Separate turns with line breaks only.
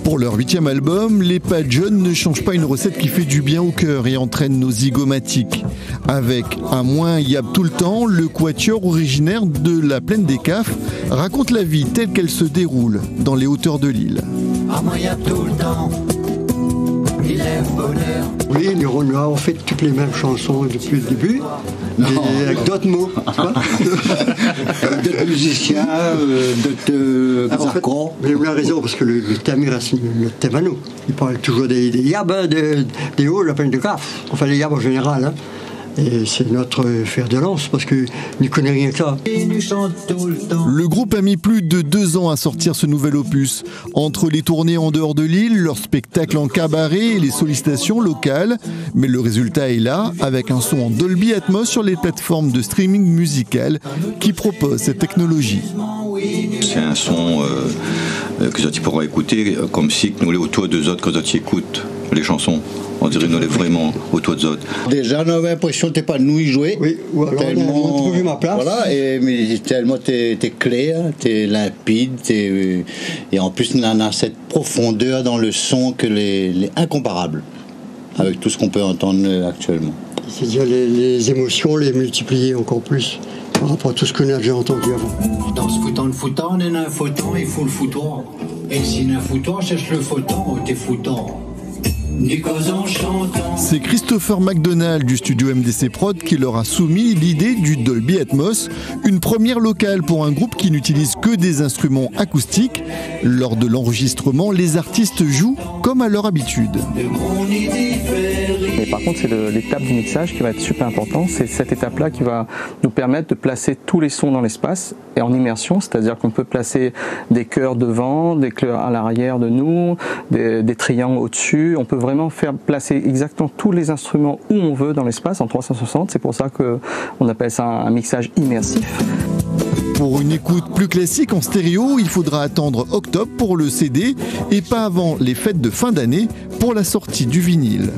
Pour leur 8e album, les Pat Jeunes ne changent pas une recette qui fait du bien au cœur et entraîne nos zygomatiques. Avec Un moins yab tout le temps, le quatuor originaire de la plaine des Cafres raconte la vie telle qu'elle se déroule dans les hauteurs de l'île.
Un moins yab tout le temps, il est bonheur.
Oui, les Renois ont fait toutes les mêmes chansons depuis le début, mais avec d'autres mots.
D'autres musiciens, d'autres accords.
Mais vous avez raison, parce que le thème reste le thème à nous. Il parle toujours des yabs, des hauts, la plaine de Cafres. Enfin, les yabs en général. Hein. Et c'est notre fer de lance, parce qu'il n'y connaît rien que ça.
Le groupe a mis plus de 2 ans à sortir ce nouvel opus. Entre les tournées en dehors de l'île, leurs spectacles en cabaret et les sollicitations locales. Mais le résultat est là, avec un son en Dolby Atmos sur les plateformes de streaming musical qui proposent cette technologie.
C'est un son que tu pourras écouter comme si nous les autour d'eux autres quand tu écoutes les chansons. On dirait nous les vraiment autour d'eux autres.
Déjà, on avait l'impression que tu n'es pas nous y jouer.
Oui, ou alors on a trouvé ma place.
Voilà, mais tellement tu es clair, tu es limpide, et en plus on a cette profondeur dans le son que les incomparable avec tout ce qu'on peut entendre actuellement.
C'est-à-dire les émotions, les multiplier encore plus par rapport à tout ce qu'on a déjà entendu avant.
Dans ce foutant le foutant, on est un foutant, il faut le foutoir. Et si un foutoir cherche le foutant, t'es foutant.
C'est Christopher McDonald du studio MDC Prod qui leur a soumis l'idée du Dolby Atmos, une première locale pour un groupe qui n'utilise que des instruments acoustiques. Lors de l'enregistrement, les artistes jouent comme à leur habitude.
Mais par contre, c'est l'étape du mixage qui va être super important. C'est cette étape-là qui va nous permettre de placer tous les sons dans l'espace et en immersion, c'est-à-dire qu'on peut placer des chœurs devant, des chœurs à l'arrière de nous, des triangles au-dessus. On peut vraiment faire placer exactement tous les instruments où on veut dans l'espace en 360. C'est pour ça qu'on appelle ça un mixage immersif.
Pour une écoute plus classique en stéréo, il faudra attendre octobre pour le CD et pas avant les fêtes de fin d'année pour la sortie du vinyle.